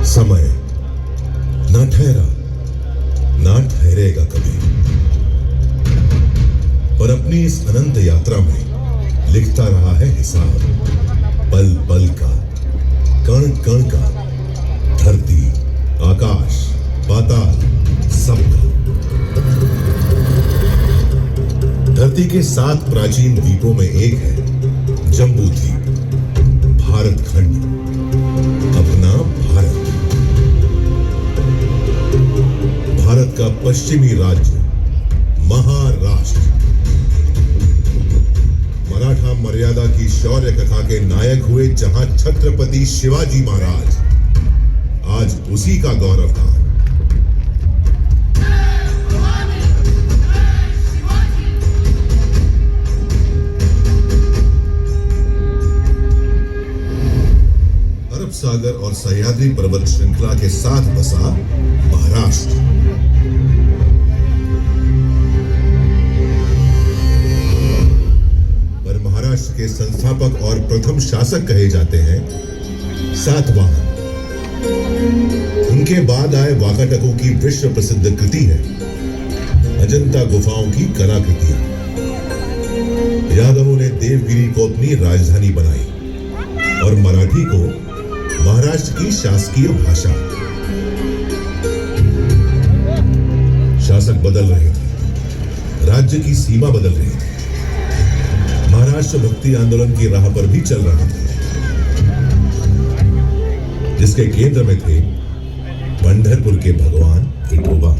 समय ना ठहरा ना ठहरेगा कभी, पर अपनी इस अनंत यात्रा में लिखता रहा है हिसाब, पल पल का, कण कण का, धरती, आकाश, पाताल, सबका। धरती के 7 प्राचीन द्वीपों में एक है जम्बू द्वीप, भारत खंड, अपना भारत। भारत का पश्चिमी राज्य महाराष्ट्र, मराठा मर्यादा की शौर्य कथा के नायक हुए जहां छत्रपति शिवाजी महाराज, आज उसी का गौरव था। अरब सागर और सह्याद्री पर्वत श्रृंखला के साथ बसा महाराष्ट्र। पर महाराष्ट्र के संस्थापक और प्रथम शासक कहे जाते हैं सातवाहन। उनके बाद आए वाकाटकों की विश्व प्रसिद्ध कृति है अजंता गुफाओं की कलाकृतियां। यादवों ने देवगिरी को अपनी राजधानी बनाई और मराठी को महाराष्ट्र की शासकीय भाषा। शासक बदल रहे थे, राज्य की सीमा बदल रही थी, महाराष्ट्र भक्ति आंदोलन की राह पर भी चल रहा था, जिसके केंद्र में थे पंढरपुर के भगवान विठोबा।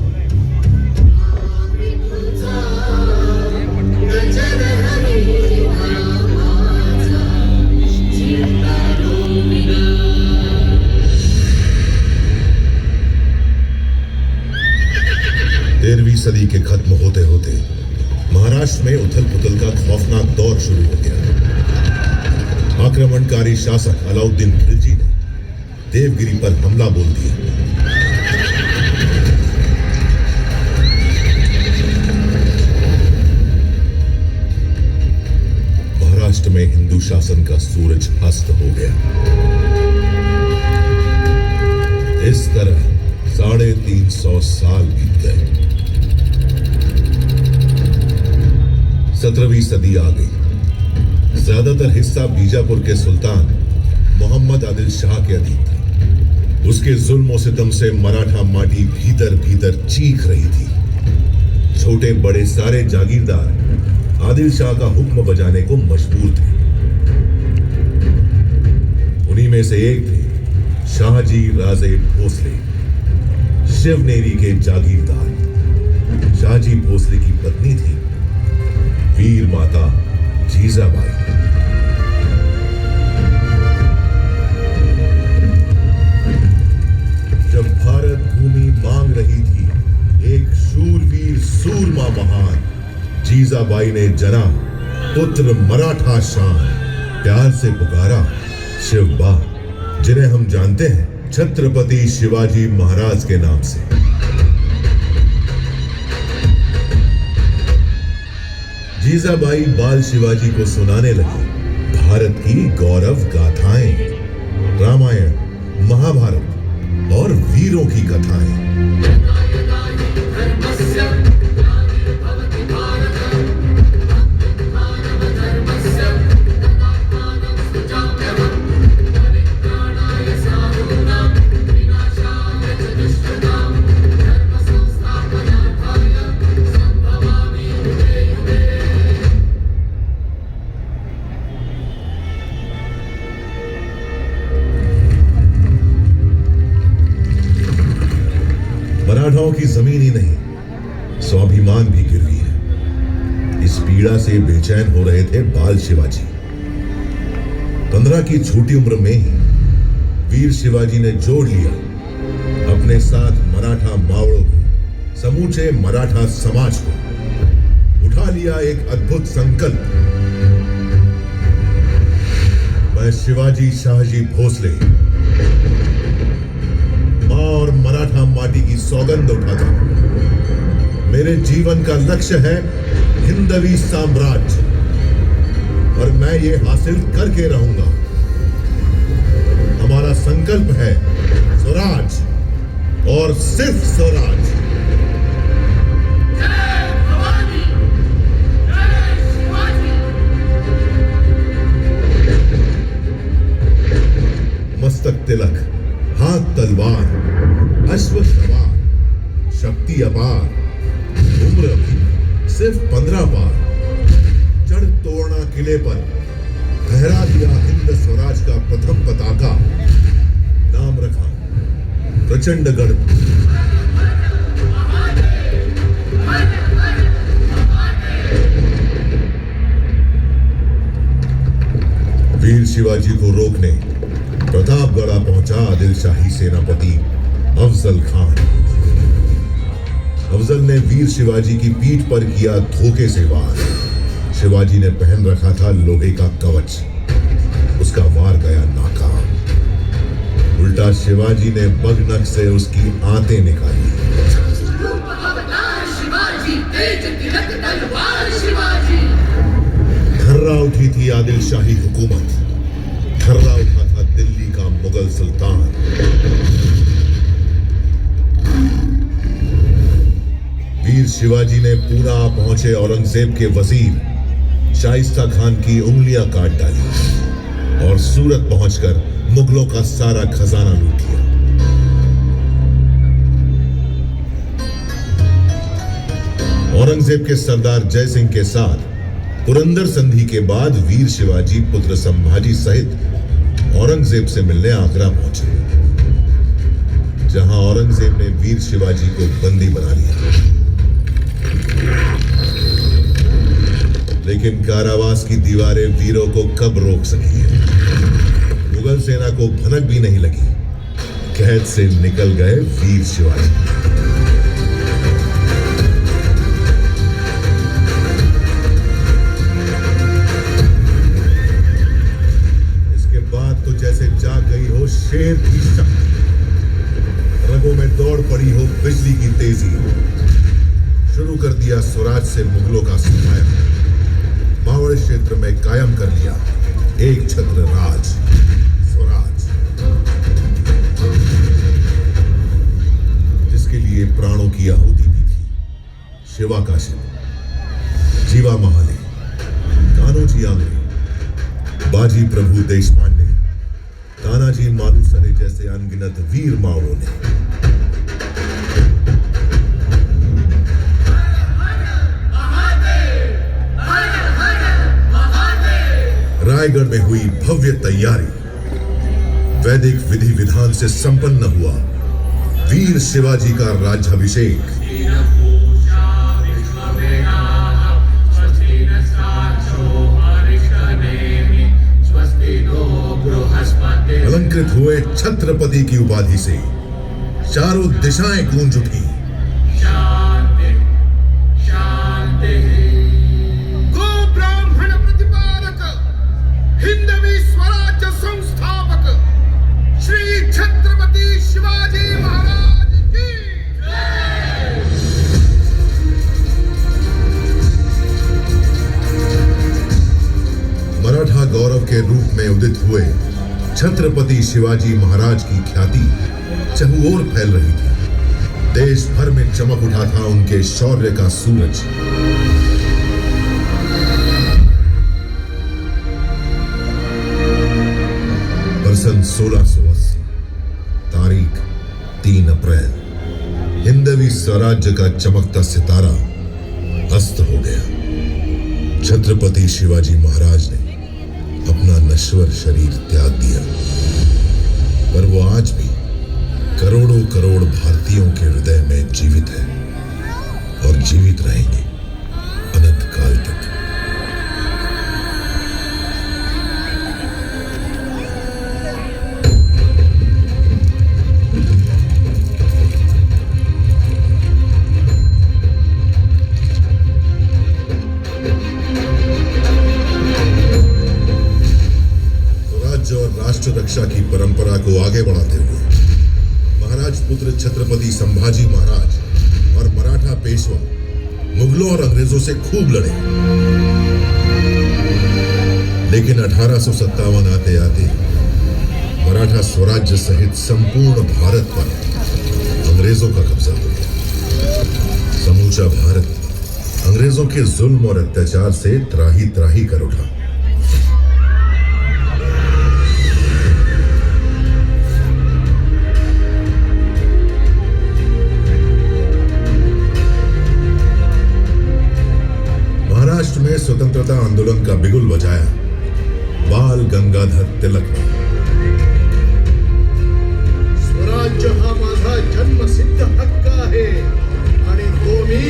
तेरहवीं सदी के खत्म होते होते महाराष्ट्र में उथल पुथल का खौफनाक दौर शुरू हो गया। आक्रमणकारी शासक अलाउद्दीन खिलजी ने देवगिरी पर हमला बोल दिया। महाराष्ट्र में हिंदू शासन का सूरज अस्त हो गया। इस तरह 350 साल बीत गए। 17वीं सदी आ गई। ज्यादातर हिस्सा बीजापुर के सुल्तान मोहम्मद आदिल शाह के अधीन था। उसके जुल्म सितम से मराठा माटी भीतर भीतर चीख रही थी। छोटे बड़े सारे जागीरदार आदिल शाह का हुक्म बजाने को मजबूर थे। उन्हीं में से एक थे शाहजी राजे भोसले, शिवनेरी के जागीरदार। शाहजी भोसले की पत्नी थी वीर माता जीजाबाई। जब भारत भूमि मांग रही थी एक शूरवीर सूरमा महान, जीजाबाई ने जना पुत्र मराठा शान, प्यार से पुकारा शिवबा, जिन्हें हम जानते हैं छत्रपति शिवाजी महाराज के नाम से। जीजाबाई बाल शिवाजी को सुनाने लगी भारत की गौरव गाथाएं, रामायण, महाभारत और वीरों की कथाएं। मराठाओं की जमीन ही नहीं, स्वाभिमान भी गिरवी है। इस पीड़ा से बेचैन हो रहे थे बाल शिवाजी। 15 की छोटी उम्र में ही वीर शिवाजी ने जोड़ लिया अपने साथ मराठा मावड़ों को, समूचे मराठा समाज को। उठा लिया एक अद्भुत संकल्प, मैं शिवाजी शाहजी भोसले और मराठा माटी की सौगंध उठाता हूं। मेरे जीवन का लक्ष्य है हिंदवी साम्राज्य और मैं ये हासिल करके रहूंगा। तिलक, हाथ तलवार, अश्व सवार, शक्ति अपार, उम्र भी सिर्फ 15 पार। चढ़ तोड़ना किले पर, फहरा दिया हिंद स्वराज का प्रथम पताका। नाम रखा प्रचंडगढ़। वीर शिवाजी को रोकने प्रतापगढ़ पहुंचा आदिल शाही सेनापति अफजल खान। अफजल ने वीर शिवाजी की पीठ पर किया धोखे से वार। शिवाजी ने पहन रखा था लोहे का कवच, उसका वार गया नाकाम। उल्टा शिवाजी ने बगनक से उसकी आंतें निकाली। थर्रा उठी थी आदिल शाही हुकूमत, थर्रा उठा था दिल्ली का मुगल सुल्तान। वीर शिवाजी ने पूना पहुंचे औरंगजेब के वजीर शाइस्ता खान की उंगलियां काट डाली और सूरत पहुंचकर मुगलों का सारा खजाना लूट लिया। औरंगजेब के सरदार जय सिंह के साथ पुरंदर संधि के बाद वीर शिवाजी पुत्र संभाजी सहित औरंगजेब से मिलने आगरा पहुंचे, जहां औरंगजेब ने वीर शिवाजी को बंदी बना लिया। लेकिन कारावास की दीवारें वीरों को कब रोक सकी है। मुगल सेना को भनक भी नहीं लगी, कैद से निकल गए वीर शिवाजी। जैसे जाग गई हो शेर की शक्ति, रगों में दौड़ पड़ी हो बिजली की तेजी। शुरू कर दिया स्वराज से मुगलों का सफाया, मावड़ क्षेत्र में कायम कर लिया एक छत्र राज, स्वराज, जिसके लिए प्राणों की आहुति दी थी शिवा का शिव, जीवा महाले, कान्होजी आंग्रे, बाजी प्रभु देशपांडे, तानाजी मालुसरे जैसे अनगिनत वीर मावड़ों ने। रायगढ़ में हुई भव्य तैयारी, वैदिक विधि विधान से संपन्न हुआ वीर शिवाजी का राज्याभिषेक। अलंकृत हुए छत्रपति की उपाधि से चारों दिशाएं गूंज उठी। शांति शांति। गो ब्राह्मण प्रतिपादक, हिंदवी स्वराज्य संस्थापक श्री छत्रपति शिवाजी महाराज की जय। मराठा गौरव के रूप में उदित हुए छत्रपति शिवाजी महाराज की ख्याति चहुओर फैल रही थी। देश भर में चमक उठा था उनके शौर्य का सूरज। सन 1680, तारीख 3 अप्रैल, हिंदवी स्वराज्य का चमकता सितारा अस्त हो गया। छत्रपति शिवाजी महाराज ने अपना नश्वर शरीर त्याग दिया, पर वो आज भी करोड़ों करोड़ भारतीयों के हृदय में जीवित है और जीवित रहेंगे अनंत काल तक। और राष्ट्र रक्षा की परंपरा को आगे बढ़ाते हुए महाराज पुत्र छत्रपति संभाजी महाराज और मराठा पेशवा मुगलों और अंग्रेजों से खूब लड़े, लेकिन 1857 आते आते मराठा स्वराज्य सहित संपूर्ण भारत पर अंग्रेजों का कब्जा हो गया। समूचा भारत अंग्रेजों के जुल्म और अत्याचार से त्राही त्राही कर उठा। स्वतंत्रता आंदोलन का बिगुल बजाया बाल गंगाधर तिलक ने। स्वराज्य हा माझा जन्मसिद्ध हक्क आहे आणि तो मी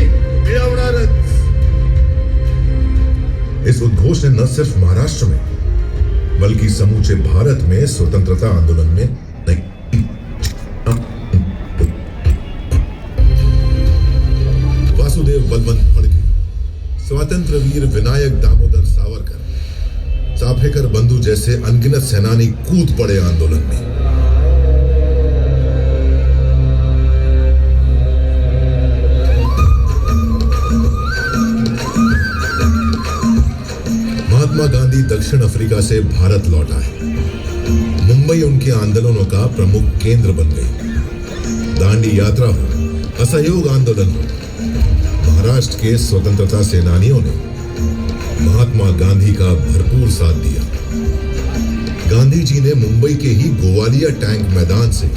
मिळवणारच। इस उद्घोष ने न सिर्फ महाराष्ट्र में बल्कि समूचे भारत में स्वतंत्रता आंदोलन में नहीं, वासुदेव बलवंत फड़के, स्वातंत्र वीर विनायक दामोदर सावरकर, चाफेकर बंधु जैसे अनगिनत सेनानी कूद पड़े आंदोलन में। महात्मा गांधी दक्षिण अफ्रीका से भारत लौट आए। मुंबई उनके आंदोलनों का प्रमुख केंद्र बन गई। दांडी यात्रा हो, असहयोग आंदोलन हो, महाराष्ट्र के स्वतंत्रता सेनानियों ने महात्मा गांधी का भरपूर साथ दिया। गांधी जी ने मुंबई के ही गोवालिया टैंक मैदान से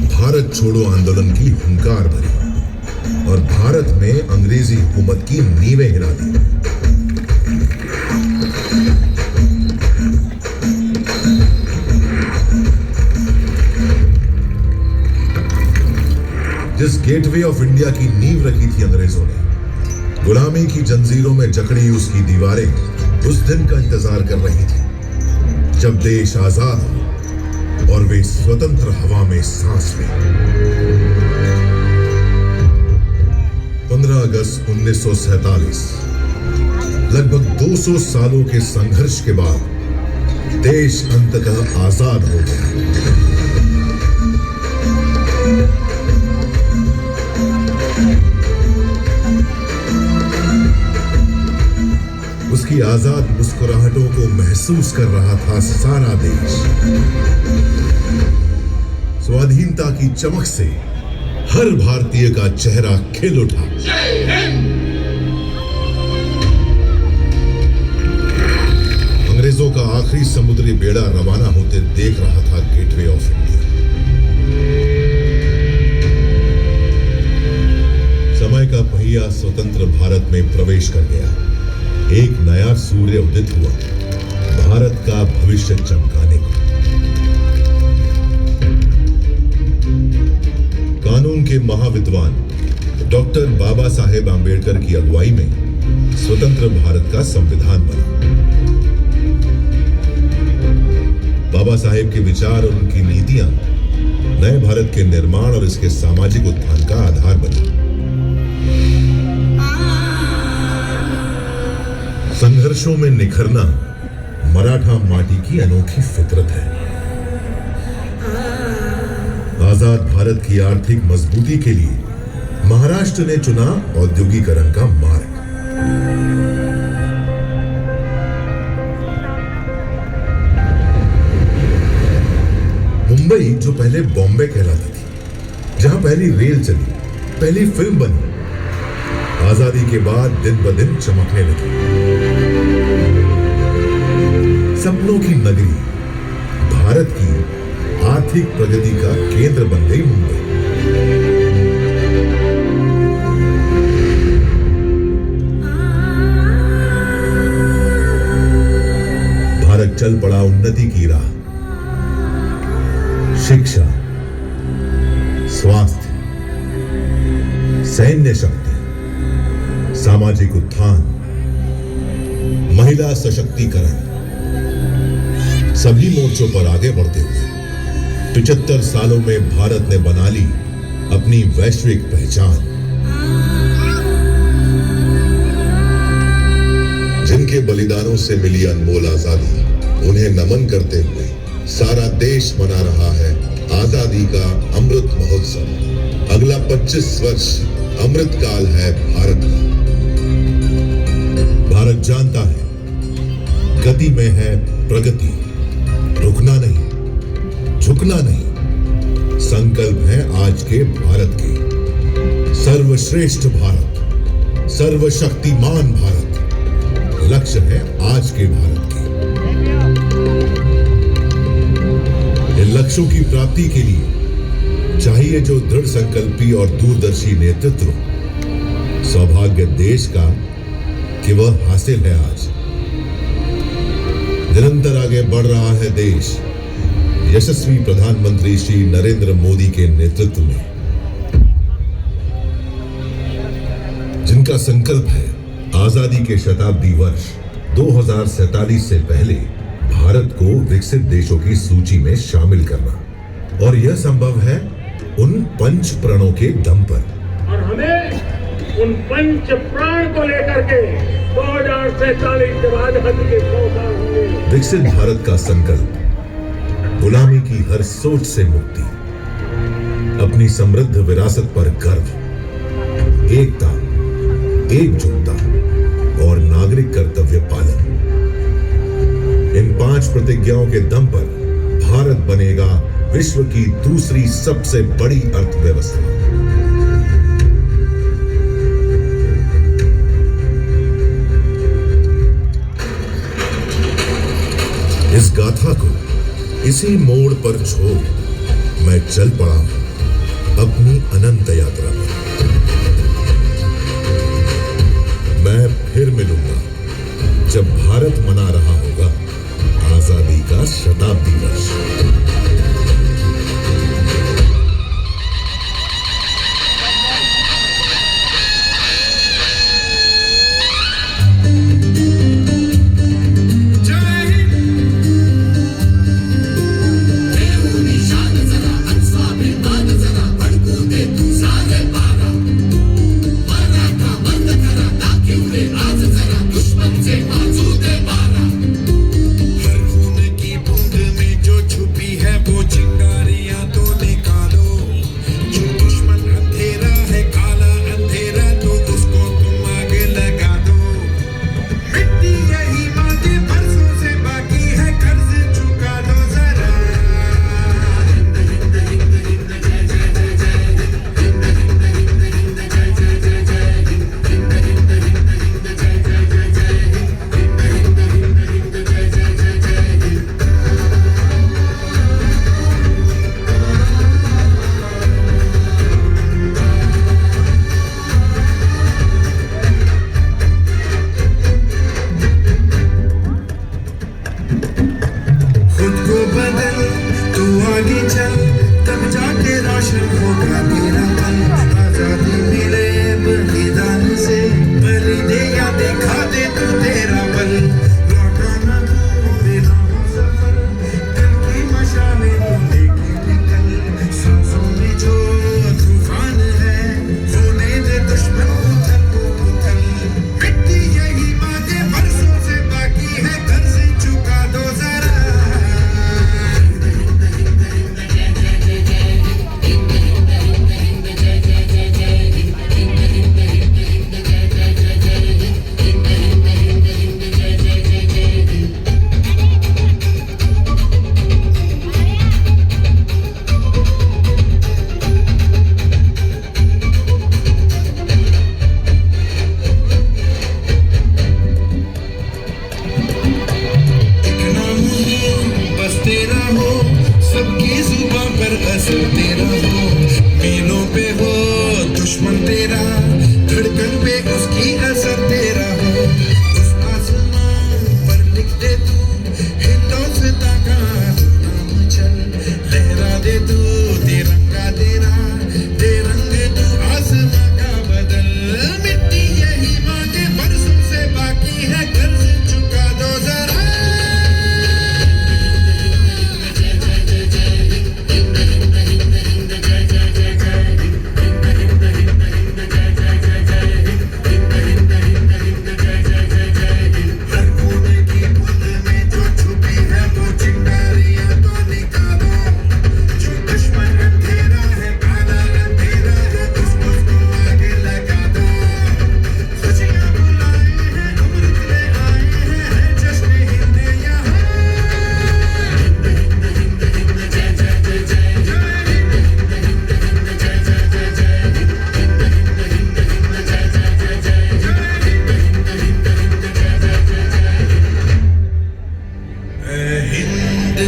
भारत छोड़ो आंदोलन की हुंकार भरी और भारत में अंग्रेजी हुकूमत की नींवें हिला दी। जिस गेटवे ऑफ इंडिया की नींव रखी थी अंग्रेजों ने, गुलामी की जंजीरों में जकड़ी उसकी दीवारें उस दिन का इंतजार कर रही थी जब देश आजाद हो और वे स्वतंत्र हवा में सांस लें। 15 अगस्त 1947, लगभग 200 सालों के संघर्ष के बाद देश अंततः आजाद हो गया। उसकी आजाद मुस्कुराहटों को महसूस कर रहा था सारा देश। स्वाधीनता की चमक से हर भारतीय का चेहरा खिल उठा। अंग्रेजों का आखिरी समुद्री बेड़ा रवाना होते देख रहा था गेटवे ऑफ इंडिया। समय का पहिया स्वतंत्र भारत में प्रवेश कर गया। एक नया सूर्य उदित हुआ, भारत का भविष्य चमकाने को। कानून के महाविद्वान डॉक्टर बाबा साहेब आंबेडकर की अगुवाई में स्वतंत्र भारत का संविधान बना। बाबा साहेब के विचार और उनकी नीतियां नए भारत के निर्माण और इसके सामाजिक उत्थान का आधार बनी। संघर्षों में निखरना मराठा माटी की अनोखी फितरत है। आजाद भारत की आर्थिक मजबूती के लिए महाराष्ट्र ने चुना औद्योगिकरण का मार्ग। मुंबई, जो पहले बॉम्बे कहलाती थी, जहां पहली रेल चली, पहली फिल्म बनी, आजादी के बाद दिन ब दिन चमकने लगी। सपनों की नगरी, भारत की आर्थिक प्रगति का केंद्र बन गई मुंबई। भारत चल पड़ा उन्नति की राह। शिक्षा, स्वास्थ्य, सैन्य शक्ति, सामाजिक उत्थान, महिला सशक्तिकरण, सभी मोर्चों पर आगे बढ़ते हुए 75 सालों में भारत ने बना ली अपनी वैश्विक पहचान। जिनके बलिदानों से मिली अनमोल आजादी, उन्हें नमन करते हुए सारा देश मना रहा है आजादी का अमृत महोत्सव। अगला 25 वर्ष अमृत काल है भारत का। भारत जानता है गति में है प्रगति, रुकना नहीं, झुकना नहीं। संकल्प है आज के भारत के सर्वश्रेष्ठ भारत, सर्वशक्तिमान भारत। लक्ष्य है आज के भारत के। इन लक्ष्यों की प्राप्ति के लिए चाहिए जो दृढ़ संकल्पी और दूरदर्शी नेतृत्व। सौभाग्य देश का कि वह हासिल है आज। निरंतर आगे बढ़ रहा है देश यशस्वी प्रधानमंत्री श्री नरेंद्र मोदी के नेतृत्व में, जिनका संकल्प है आजादी के शताब्दी वर्ष 2047 से पहले भारत को विकसित देशों की सूची में शामिल करना। और यह संभव है उन पंच प्रणों के दम पर। और हमें उन पंच प्राण को लेकर के 2047 के बाद हद के 100 साल होंगे। विकसित भारत का संकल्प, गुलामी की हर सोच से मुक्ति, अपनी समृद्ध विरासत पर गर्व, एकता, एकजुटता और नागरिक कर्तव्य पालन। इन 5 प्रतिज्ञाओं के दम पर भारत बनेगा विश्व की दूसरी सबसे बड़ी अर्थव्यवस्था। इस गाथा को इसी मोड़ पर छोड़ मैं चल पड़ा अपनी अनंत यात्रा पर। मैं फिर मिलूंगा जब भारत मना रहा होगा आजादी का शताब्दी वर्ष।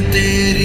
तेरी